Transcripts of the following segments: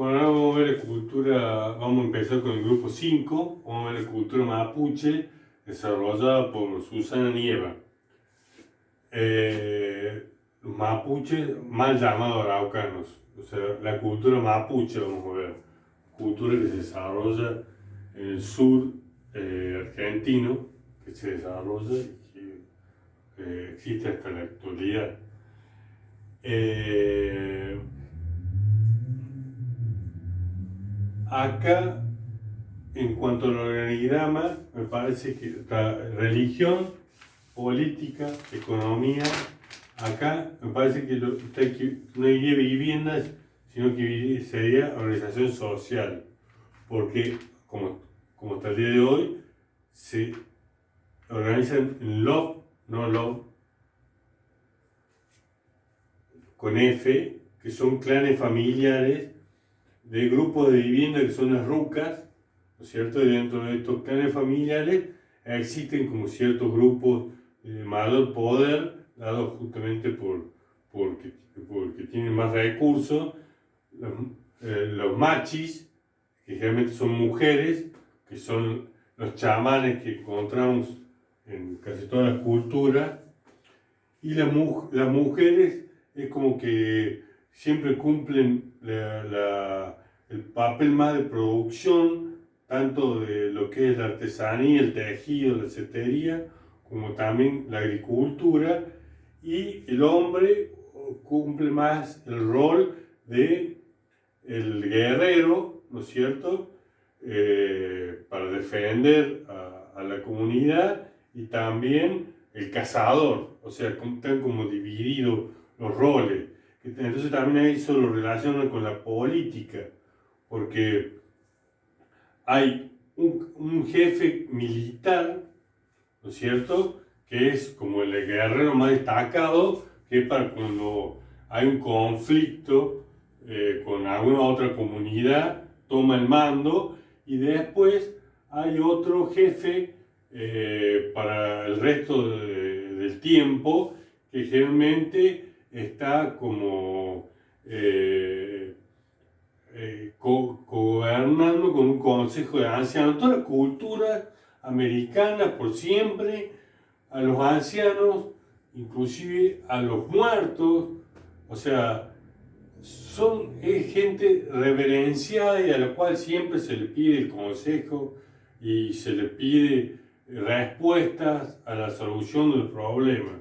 Bueno, ahora vamos a ver la cultura, vamos a empezar con el grupo 5, vamos a ver la cultura mapuche desarrollada por Susana Nieva. Los mapuches, mal llamados araucanos, o sea, la cultura mapuche, vamos a ver, cultura que se desarrolla en el sur argentino, que se desarrolla y que existe hasta la actualidad. Acá, en cuanto al organigrama, me parece que está religión, política, economía. Acá me parece que no iría viviendas, sino que sería organización social, porque como hasta el día de hoy se organizan en LOF, no LOF, con F, que son clanes familiares de grupos de vivienda que son las rucas, ¿no es cierto? Y dentro de estos clanes familiares existen como ciertos grupos de mayor poder, dados justamente porque tienen más recursos, los machis, que generalmente son mujeres, que son los chamanes que encontramos en casi todas las culturas, y las mujeres es como que siempre cumplen el papel más de producción, tanto de lo que es la artesanía, el tejido, la cetería, como también la agricultura, y el hombre cumple más el rol de el guerrero, ¿no es cierto?, para defender a la comunidad, y también el cazador, o sea, están como divididos los roles. Entonces también eso lo relaciona con la política, porque hay un jefe militar, ¿no es cierto?, que es como el guerrero más destacado, que es para cuando hay un conflicto con alguna otra comunidad, toma el mando, y después hay otro jefe para el resto del tiempo, que generalmente está como gobernando con un consejo de ancianos. Toda la cultura americana por siempre, a los ancianos, inclusive a los muertos, o sea, es gente reverenciada y a la cual siempre se le pide el consejo y se le pide respuestas a la solución del problema.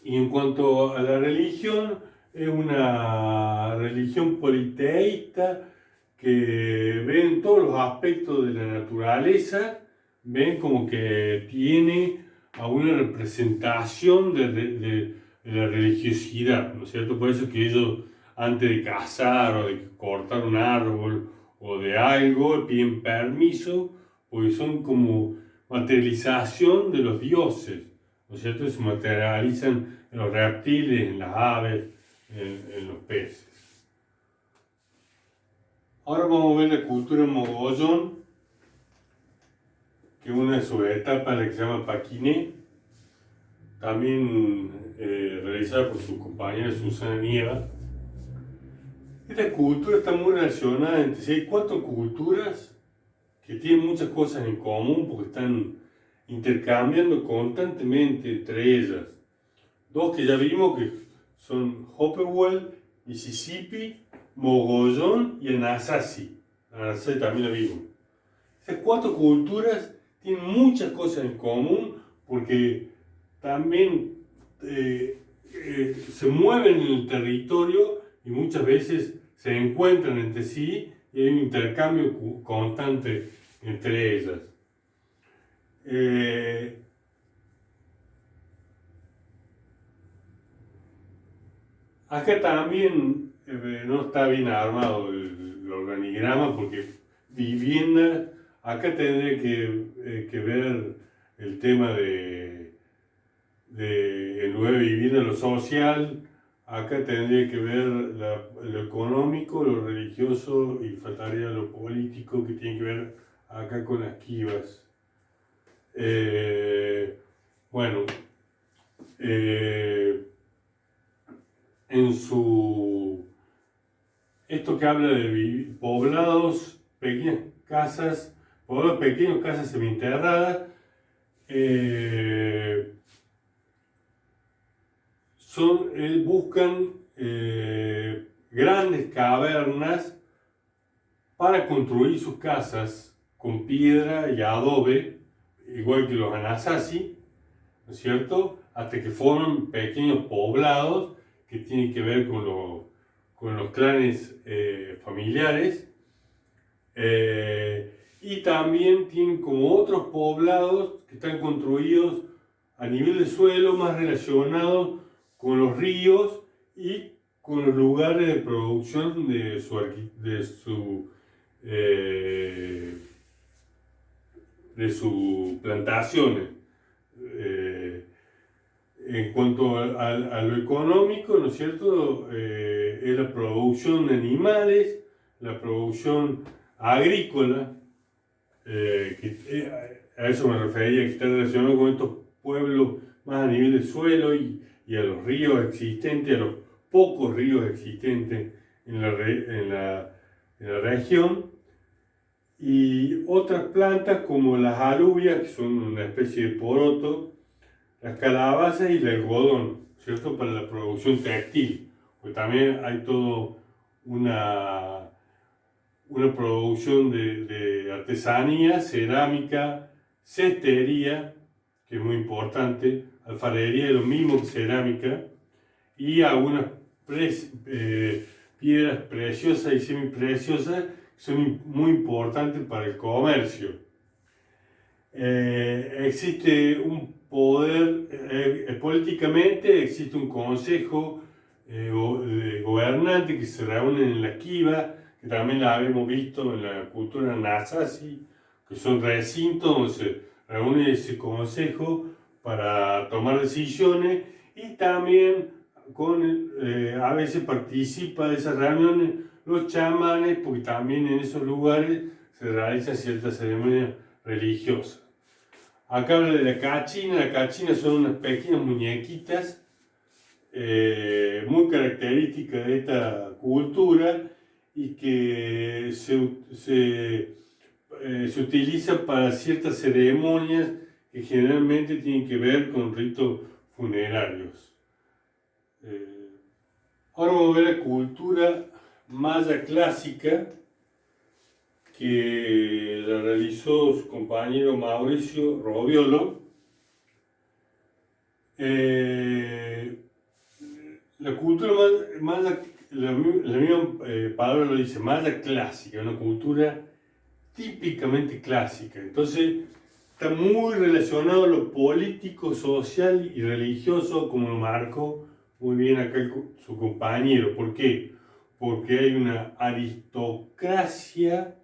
Y en cuanto a la religión, es una religión politeísta que ve en todos los aspectos de la naturaleza, ven como que tiene a una representación de la religiosidad, ¿no es cierto? Por eso que ellos, antes de cazar o de cortar un árbol o de algo, piden permiso, porque son como materialización de los dioses, ¿no es cierto? Se materializan en los reptiles, en las aves, en los peces. Ahora vamos a ver la cultura mogollón, que es una de sus etapas, la que se llama Paquiné, también realizada por su compañera Susana Nieva. Esta cultura está muy relacionada entre sí. Hay 4 culturas que tienen muchas cosas en común porque están intercambiando constantemente entre ellas. 2 que ya vimos que son Hopewell, Mississippi, Mogollón y Anasazi. Anasazi también la vimos. Esas 4 culturas tienen muchas cosas en común porque también se mueven en el territorio y muchas veces se encuentran entre sí y hay un intercambio constante entre ellas. Acá también no está bien armado el organigrama porque vivienda, acá tendría que ver el tema de en lugar de vivienda lo social, acá tendría que ver lo económico, lo religioso y faltaría lo político que tiene que ver acá con las quivas. Bueno, esto que habla de poblados, pequeñas casas, poblados pequeños, casas semienterradas, buscan grandes cavernas para construir sus casas con piedra y adobe, igual que los Anasazi, ¿no es cierto? Hasta que forman pequeños poblados que tienen que ver con los clanes familiares. Y también tienen como otros poblados que están construidos a nivel de suelo, más relacionados con los ríos y con los lugares de producción de sus plantaciones. En cuanto a lo económico, ¿no es cierto? Es la producción de animales, la producción agrícola, a eso me refería, que está relacionado con estos pueblos más a nivel de suelo y a los ríos existentes, a los pocos ríos existentes en la región, y otras plantas como las alubias, que son una especie de poroto, las calabazas y el algodón, ¿cierto? Para la producción textil, pues también hay todo una producción de artesanía, cerámica, cestería, que es muy importante, alfarería, lo mismo que cerámica, y algunas piedras preciosas y semipreciosas que son muy importantes para el comercio. Existe un poder, políticamente existe un consejo de gobernantes que se reúnen en la Kiva, que también la habíamos visto en la cultura Nasazi, que son recintos donde se reúne ese consejo para tomar decisiones, y también a veces participa de esas reuniones los chamanes, porque también en esos lugares se realizan ciertas ceremonias religiosas. Acá habla de la cachina son unas pequeñas muñequitas muy características de esta cultura y que se utilizan para ciertas ceremonias que generalmente tienen que ver con ritos funerarios. Ahora vamos a ver la cultura maya clásica, que la realizó su compañero Mauricio Roviolo. La cultura maya, la misma palabra lo dice, maya clásica, una cultura típicamente clásica. Entonces está muy relacionado a lo político, social y religioso, como lo marcó muy bien acá su compañero. ¿Por qué? Porque hay una aristocracia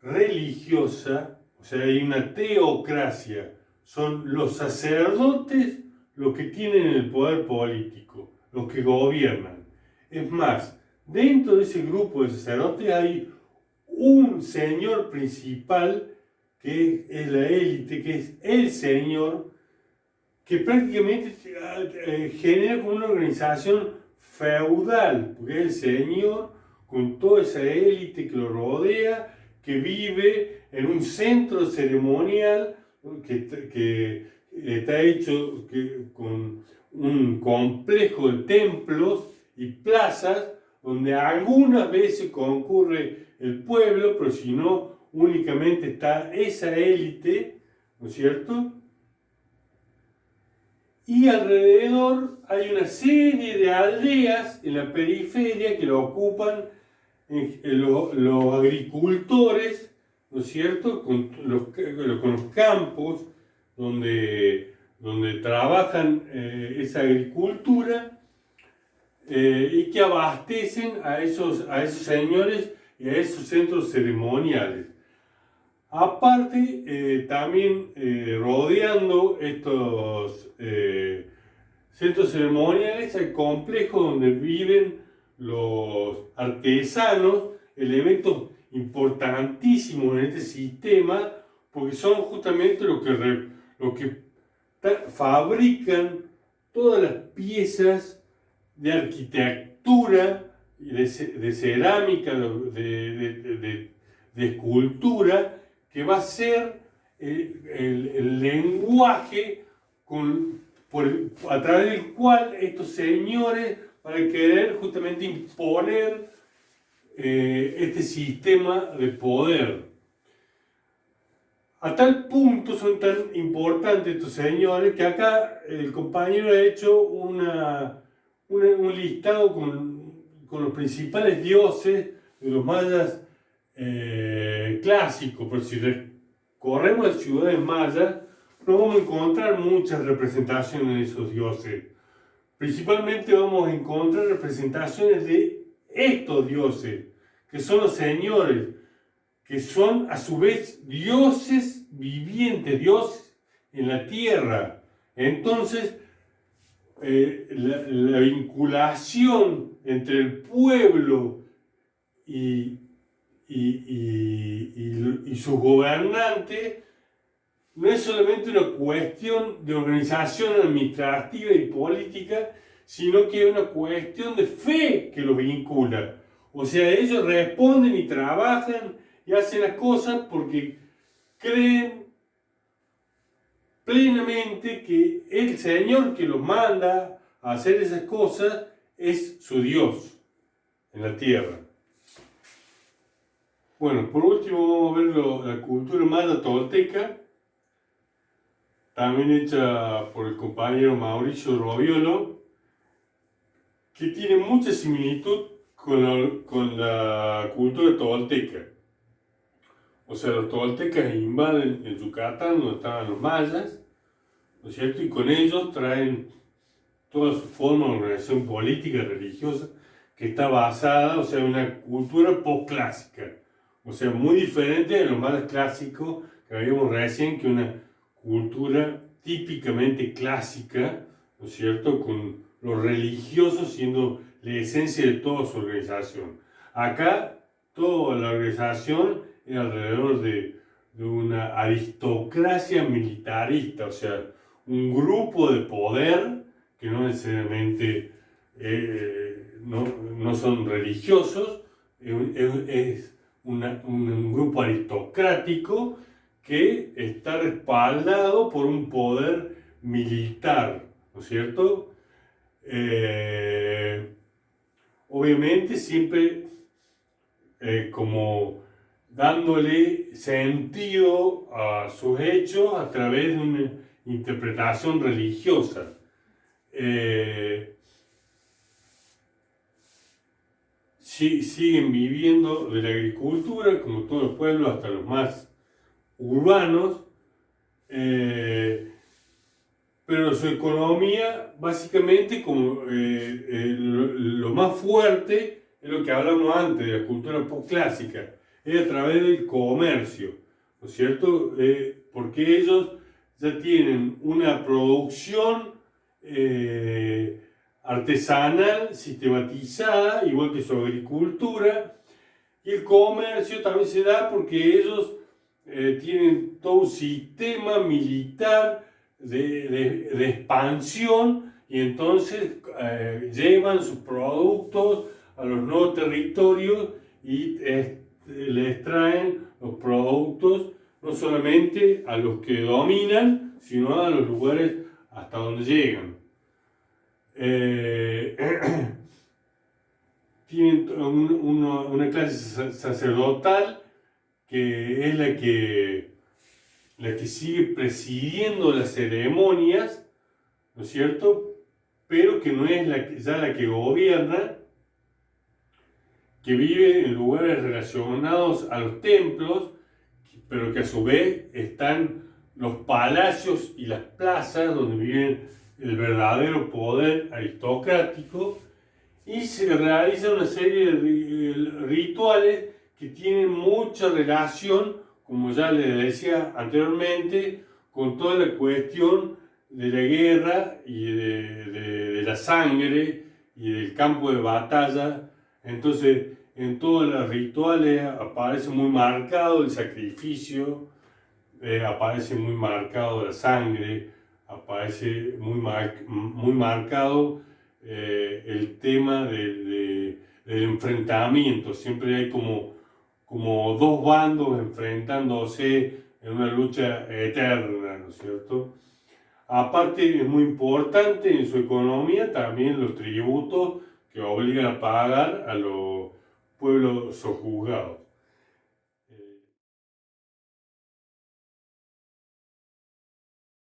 religiosa, o sea, hay una teocracia. Son los sacerdotes los que tienen el poder político, los que gobiernan. Es más, dentro de ese grupo de sacerdotes hay un señor principal, que es la élite, que es el señor, que prácticamente genera como una organización feudal, porque es el señor con toda esa élite que lo rodea, que vive en un centro ceremonial que está hecho con un complejo de templos y plazas donde algunas veces concurre el pueblo, pero si no, únicamente está esa élite, ¿no es cierto? Y alrededor hay una serie de aldeas en la periferia que lo ocupan los agricultores, ¿no es cierto?, con los campos donde trabajan esa agricultura, y que abastecen a esos señores y a esos centros ceremoniales. Aparte, también rodeando estos centros ceremoniales hay complejos donde viven los artesanos, elementos importantísimos en este sistema, porque son justamente los que fabrican todas las piezas de arquitectura, de cerámica, de escultura, que va a ser el lenguaje a través del cual estos señores van a querer justamente imponer este sistema de poder. A tal punto son tan importantes estos señores que acá el compañero ha hecho un listado con los principales dioses de los mayas clásicos. Pero si recorremos las ciudades mayas, no vamos a encontrar muchas representaciones de esos dioses. Principalmente vamos a encontrar representaciones de estos dioses, que son los señores, que son a su vez dioses vivientes, dioses en la tierra. Entonces, la vinculación entre el pueblo y sus gobernantes no es solamente una cuestión de organización administrativa y política, sino que es una cuestión de fe que los vincula. O sea, ellos responden y trabajan y hacen las cosas porque creen plenamente que el Señor que los manda a hacer esas cosas es su Dios en la tierra. Bueno, por último vamos a ver la cultura maya tolteca, también hecha por el compañero Mauricio Roviolo, que tiene mucha similitud con la cultura tolteca. O sea, los toltecas invaden el Yucatán, donde estaban los mayas, ¿no es cierto? Y con ellos traen toda su forma de organización política y religiosa que está basada, o sea, en una cultura posclásica. O sea, muy diferente de los mayas clásicos que habíamos recién, que una cultura típicamente clásica, ¿no es cierto?, con los religiosos siendo la esencia de toda su organización. Acá, toda la organización es alrededor de una aristocracia militarista, o sea, un grupo de poder que no necesariamente no son religiosos, es un grupo aristocrático que está respaldado por un poder militar, ¿no es cierto? Obviamente siempre como dándole sentido a sus hechos a través de una interpretación religiosa. Siguen viviendo de la agricultura, como todos los pueblos, hasta los más urbanos, pero su economía, básicamente, como lo más fuerte, es lo que hablamos antes de la cultura postclásica, es a través del comercio, ¿no es cierto? Porque ellos ya tienen una producción artesanal, sistematizada, igual que su agricultura, y el comercio también se da porque ellos tienen todo un sistema militar de expansión y entonces llevan sus productos a los nuevos territorios y les traen los productos no solamente a los que dominan, sino a los lugares hasta donde llegan. Tienen una clase sacerdotal que es la que sigue presidiendo las ceremonias, ¿no es cierto? Pero que no es ya la que gobierna, que vive en lugares relacionados a los templos, pero que a su vez están los palacios y las plazas donde vive el verdadero poder aristocrático, y se realiza una serie de rituales que tienen mucha relación, como ya les decía anteriormente, con toda la cuestión de la guerra y de la sangre y del campo de batalla. Entonces, en todos los rituales aparece muy marcado el sacrificio, aparece muy marcado la sangre, aparece muy marcado el tema del enfrentamiento. Siempre hay como dos bandos enfrentándose en una lucha eterna, ¿no es cierto? Aparte, es muy importante en su economía también los tributos que obligan a pagar a los pueblos sojuzgados.